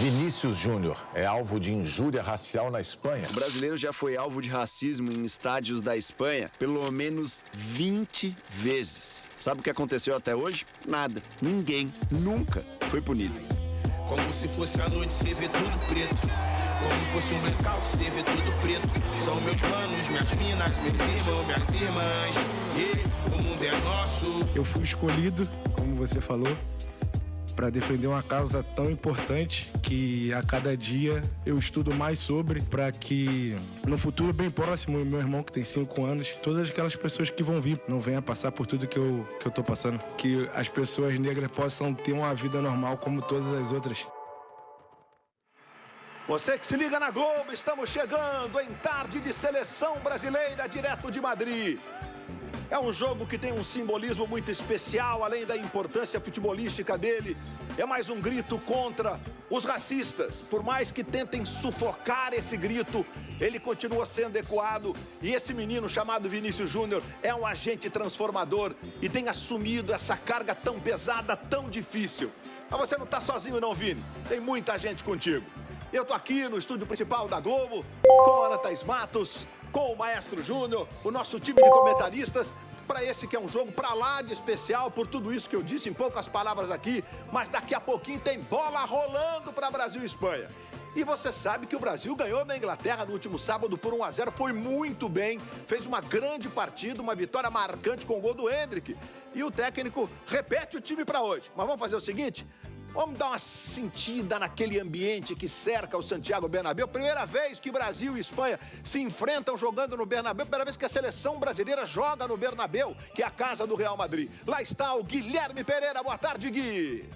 Vinícius Júnior é alvo de injúria racial na Espanha. O brasileiro já foi alvo de racismo em estádios da Espanha pelo menos 20 vezes. Sabe o que aconteceu até hoje? Nada. Ninguém nunca foi punido. Como se fosse a noite, você vê tudo preto. Como fosse um blackout, você vê tudo preto. São meus manos, minhas minas, meus irmãos, minhas irmãs. E o mundo é nosso. Eu fui escolhido, como você falou, para defender uma causa tão importante que a cada dia eu estudo mais sobre, para que no futuro bem próximo, meu irmão que tem 5 anos, todas aquelas pessoas que vão vir não venham passar por tudo que eu tô passando. Que as pessoas negras possam ter uma vida normal como todas as outras. Você que se liga na Globo, estamos chegando em tarde de seleção brasileira direto de Madrid. É um jogo que tem um simbolismo muito especial, além da importância futebolística dele. É mais um grito contra os racistas. Por mais que tentem sufocar esse grito, ele continua sendo ecoado. E esse menino chamado Vinícius Júnior é um agente transformador e tem assumido essa carga tão pesada, tão difícil. Mas você não está sozinho não, Vini. Tem muita gente contigo. Eu tô aqui no estúdio principal da Globo, com a Ana Thaís Matos, com o Maestro Júnior, o nosso time de comentaristas, para esse que é um jogo para lá de especial, por tudo isso que eu disse em poucas palavras aqui, mas daqui a pouquinho tem bola rolando para Brasil e Espanha. E você sabe que o Brasil ganhou na Inglaterra no último sábado por 1-0, foi muito bem, fez uma grande partida, uma vitória marcante com o gol do Endrick. E o técnico repete o time para hoje. Mas vamos fazer o seguinte... Vamos dar uma sentida naquele ambiente que cerca o Santiago Bernabéu. Primeira vez que Brasil e Espanha se enfrentam jogando no Bernabéu. Primeira vez que a seleção brasileira joga no Bernabéu, que é a casa do Real Madrid. Lá está o Guilherme Pereira. Boa tarde, Gui.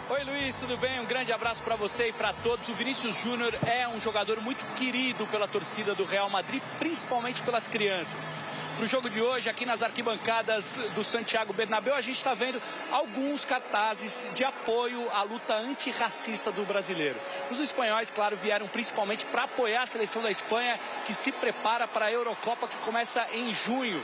Oi, Luiz, tudo bem? Um grande abraço para você e para todos. O Vinícius Júnior é um jogador muito querido pela torcida do Real Madrid, principalmente pelas crianças. Para o jogo de hoje, aqui nas arquibancadas do Santiago Bernabéu, a gente está vendo alguns cartazes de apoio à luta antirracista do brasileiro. Os espanhóis, claro, vieram principalmente para apoiar a seleção da Espanha, que se prepara para a Eurocopa, que começa em junho.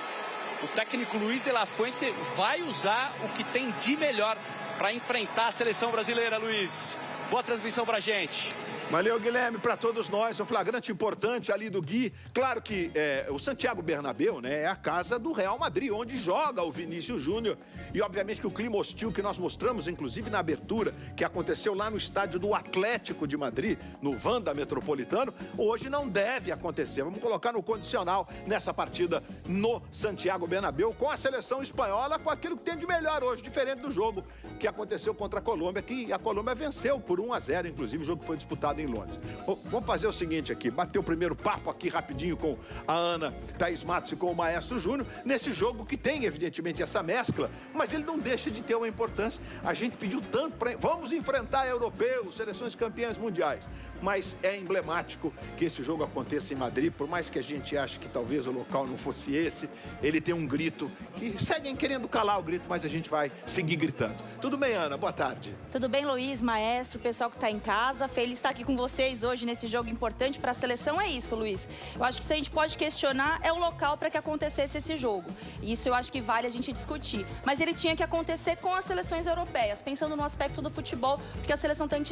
O técnico Luis de la Fuente vai usar o que tem de melhor para enfrentar a seleção brasileira, Luiz. Boa transmissão pra gente. Valeu, Guilherme, para todos nós, um flagrante importante ali do Gui. Claro que o Santiago Bernabéu, né, é a casa do Real Madrid, onde joga o Vinícius Júnior. E obviamente que o clima hostil que nós mostramos, inclusive na abertura, que aconteceu lá no estádio do Atlético de Madrid, no Wanda Metropolitano, hoje não deve acontecer. Vamos colocar no condicional nessa partida no Santiago Bernabéu, com a seleção espanhola, com aquilo que tem de melhor hoje, diferente do jogo que aconteceu contra a Colômbia, que a Colômbia venceu por 1-0, inclusive o jogo foi disputado em Londres. Vamos fazer o seguinte aqui, bater o primeiro papo aqui rapidinho com a Ana Thaís Matos e com o Maestro Júnior, nesse jogo que tem, evidentemente, essa mescla, mas ele não deixa de ter uma importância. A gente pediu tanto para... Vamos enfrentar europeus, seleções campeãs mundiais, mas é emblemático que esse jogo aconteça em Madrid, por mais que a gente ache que talvez o local não fosse esse, ele tem um grito que seguem querendo calar o grito, mas a gente vai seguir gritando. Tudo bem, Ana? Boa tarde. Tudo bem, Luiz, Maestro, pessoal que está em casa. Feliz de estar aqui com vocês hoje nesse jogo importante para a seleção. É isso, Luiz. Eu acho que se a gente pode questionar é o local para que acontecesse esse jogo. Isso eu acho que vale a gente discutir. Mas ele tinha que acontecer com as seleções europeias, pensando no aspecto do futebol, porque a seleção tem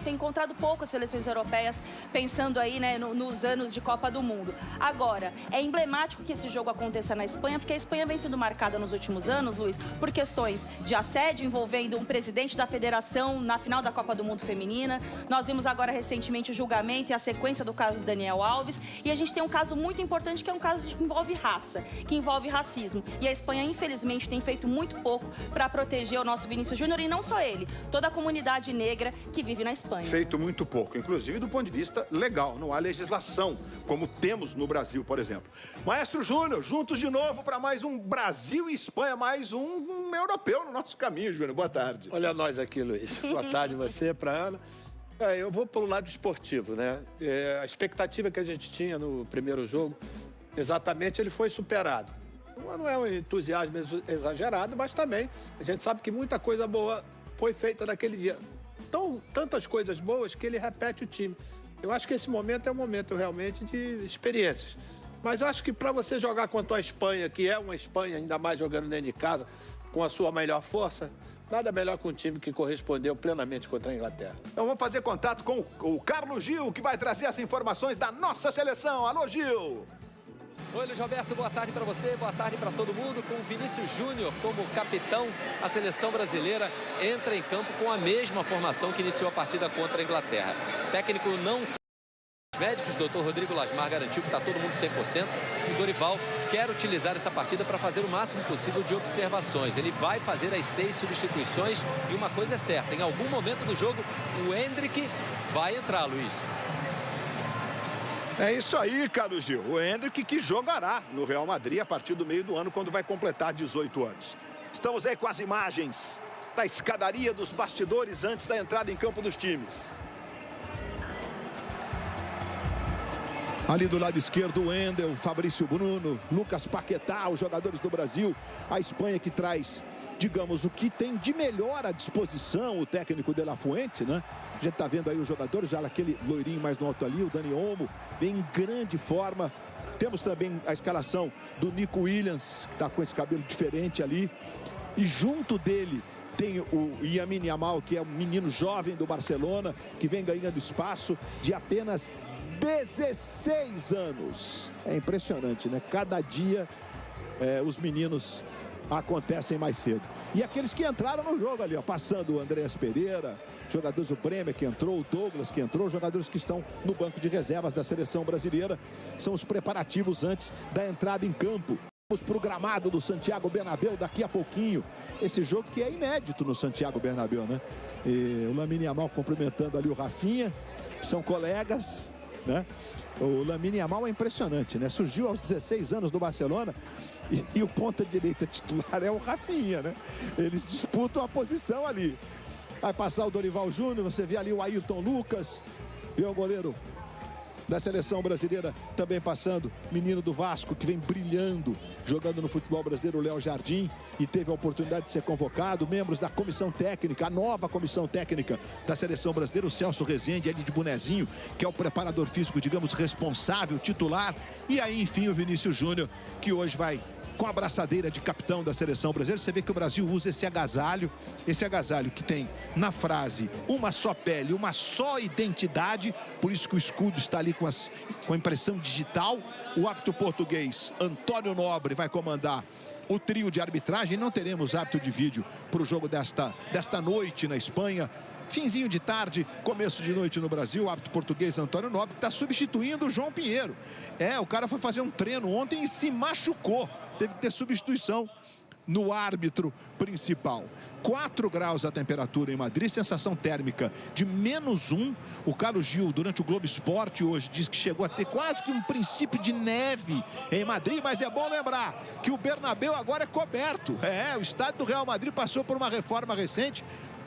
encontrado pouco as seleções europeias, pensando aí, né, nos anos de Copa do Mundo. Agora, é emblemático que esse jogo aconteça na Espanha, porque a Espanha vem sendo marcada nos últimos anos, Luiz, por questões de assédio envolvendo um presidente da federação na final da Copa do Mundo Feminina. Nós vimos agora recentemente o julgamento e a sequência do caso do Daniel Alves. E a gente tem um caso muito importante, que é um caso que envolve raça, que envolve racismo. E a Espanha, infelizmente, tem feito muito pouco para proteger o nosso Vinícius Júnior, e não só ele, toda a comunidade negra que vive na Espanha. Feito muito pouco, inclusive do ponto de vista legal. Não há legislação, como temos no Brasil, por exemplo. Maestro Júnior, juntos de novo para mais um Brasil e Espanha, mais um europeu no nosso caminho, Júnior. Boa tarde. Olha nós aqui, Luiz. Boa tarde você, para Ana. Eu vou pelo lado esportivo, né? A expectativa que a gente tinha no primeiro jogo, exatamente, ele foi superado. Não é um entusiasmo exagerado, mas também a gente sabe que muita coisa boa foi feita naquele dia. Então, tantas coisas boas que ele repete o time. Eu acho que esse momento é um momento realmente de experiências. Mas eu acho que para você jogar contra a Espanha, que é uma Espanha, ainda mais jogando dentro de casa, com a sua melhor força, Nada melhor que um time que correspondeu plenamente contra a Inglaterra. Então vamos fazer contato com o Carlos Gil, que vai trazer as informações da nossa seleção. Alô, Gil! Oi, Luiz Roberto, boa tarde para você, boa tarde para todo mundo. Com o Vinícius Júnior como capitão, a seleção brasileira entra em campo com a mesma formação que iniciou a partida contra a Inglaterra. O técnico não... Os médicos, o doutor Rodrigo Lasmar, garantiu que está todo mundo 100%. E o Dorival quer utilizar essa partida para fazer o máximo possível de observações. Ele vai fazer as 6 substituições e uma coisa é certa, em algum momento do jogo, o Endrick vai entrar, Luiz. É isso aí, Carlos Gil. O Endrick que jogará no Real Madrid a partir do meio do ano, quando vai completar 18 anos. Estamos aí com as imagens da escadaria dos bastidores antes da entrada em campo dos times. Ali do lado esquerdo, o Wendel, Fabrício Bruno, Lucas Paquetá, os jogadores do Brasil. A Espanha que traz, digamos, o que tem de melhor à disposição o técnico De La Fuente, né? A gente tá vendo aí os jogadores, já aquele loirinho mais no alto ali, o Dani Olmo, vem em grande forma. Temos também a escalação do Nico Williams, que tá com esse cabelo diferente ali. E junto dele tem o Lamine Yamal, que é um menino jovem do Barcelona, que vem ganhando espaço de apenas 16 anos. É impressionante, né? Cada dia os meninos acontecem mais cedo. E aqueles que entraram no jogo ali, ó, passando o Andreas Pereira, jogadores do Bremer que entrou, o Douglas que entrou, jogadores que estão no banco de reservas da seleção brasileira. São os preparativos antes da entrada em campo. Vamos para o gramado do Santiago Bernabéu daqui a pouquinho. Esse jogo que é inédito no Santiago Bernabéu, né? E o Lamine Yamal cumprimentando ali o Rafinha. São colegas, né? O Lamine Yamal é impressionante, né? Surgiu aos 16 anos do Barcelona e o ponta-direita titular é o Rafinha, né? Eles disputam a posição ali. Vai passar o Dorival Júnior, você vê ali o Ayrton Lucas, vê o goleiro da seleção brasileira também passando, menino do Vasco que vem brilhando, jogando no futebol brasileiro, o Léo Jardim, e teve a oportunidade de ser convocado. Membros da comissão técnica, a nova comissão técnica da seleção brasileira, o Celso Rezende, ali de bonezinho, que é o preparador físico, digamos, responsável, titular. E aí, enfim, o Vinícius Júnior, que hoje vai com a braçadeira de capitão da seleção brasileira. Você vê que o Brasil usa esse agasalho que tem na frase uma só pele, uma só identidade, por isso que o escudo está ali com a impressão digital. O árbitro português Antônio Nobre vai comandar o trio de arbitragem. Não teremos árbitro de vídeo para o jogo desta noite na Espanha. Finzinho de tarde, começo de noite no Brasil. O árbitro português Antônio Nobre está substituindo o João Pinheiro. O cara foi fazer um treino ontem e se machucou. Teve que ter substituição no árbitro principal. 4 graus a temperatura em Madrid, sensação térmica de -1. O Carlos Gil, durante o Globo Esporte hoje, diz que chegou a ter quase que um princípio de neve em Madrid, mas é bom lembrar que o Bernabéu agora é coberto. O estádio do Real Madrid passou por uma reforma recente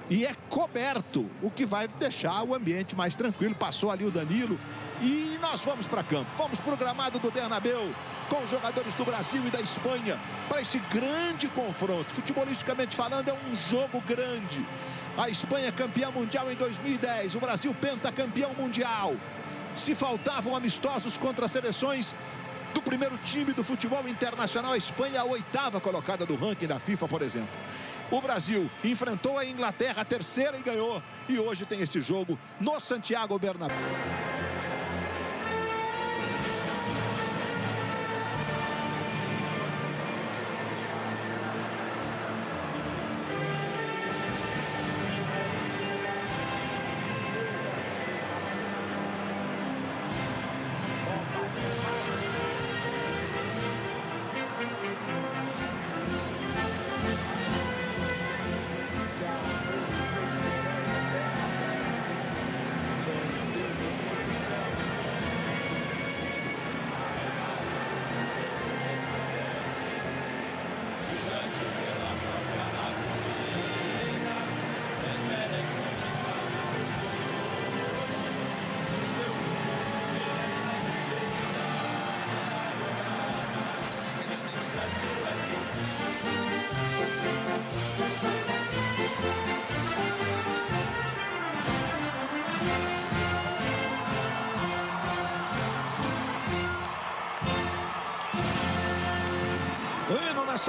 e é coberto, o que vai deixar o ambiente mais tranquilo. Passou ali o Danilo e nós vamos para campo. Vamos para o gramado do Bernabéu com os jogadores do Brasil e da Espanha para esse grande confronto. Futebolisticamente falando, é um jogo grande. A Espanha campeã mundial em 2010, o Brasil pentacampeão mundial. Se faltavam amistosos contra as seleções do primeiro time do futebol internacional, a Espanha, a 8ª colocada do ranking da FIFA, por exemplo. O Brasil enfrentou a Inglaterra, a 3ª, e ganhou. E hoje tem esse jogo no Santiago Bernabéu.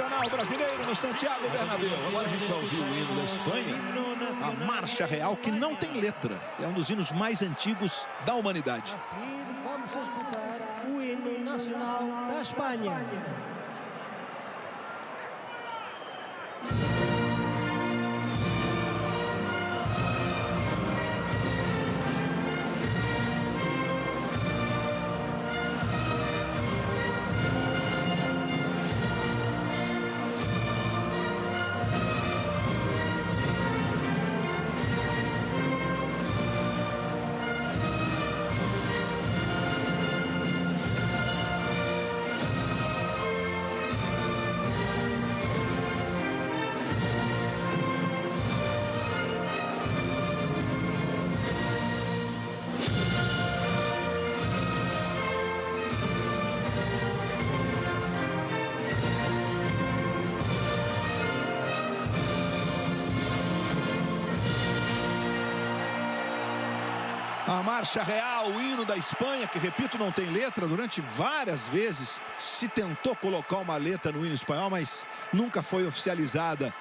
Nacional brasileiro no Santiago Bernabéu. Agora a gente vai ouvir o hino da Espanha, a Marcha Real, que não tem letra. É um dos hinos mais antigos da humanidade. A seguir, vamos escutar o hino nacional da Espanha. A Marcha Real, o hino da Espanha, que, repito, não tem letra. Durante várias vezes se tentou colocar uma letra no hino espanhol, mas nunca foi oficializada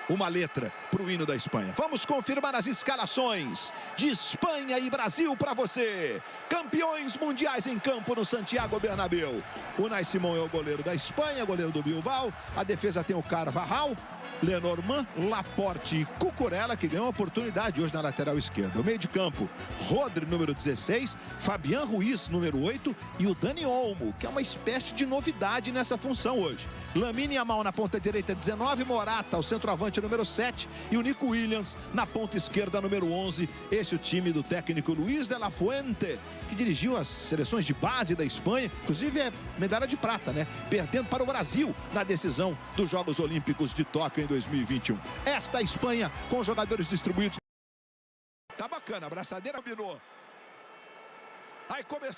uma letra para o hino da Espanha. Vamos confirmar as escalações de Espanha e Brasil para você. Campeões mundiais em campo no Santiago Bernabéu. Unai Simón é o goleiro da Espanha, goleiro do Bilbao. A defesa tem o Carvajal, Lenormand, Laporte e Cucurella, que ganhou a oportunidade hoje na lateral esquerda. O meio de campo, Rodri, número 16, Fabián Ruiz, número 8, e o Dani Olmo, que é uma espécie de novidade nessa função hoje. Lamine Yamal na ponta direita, 19, Morata, o centroavante, número 7, e o Nico Williams na ponta esquerda, número 11. Esse é o time do técnico Luis de la Fuente, que dirigiu as seleções de base da Espanha, inclusive é medalha de prata, né? Perdendo para o Brasil na decisão dos Jogos Olímpicos de Tóquio em 2021. Esta Espanha com jogadores distribuídos. Tá bacana, a abraçadeira combinou. Aí começou.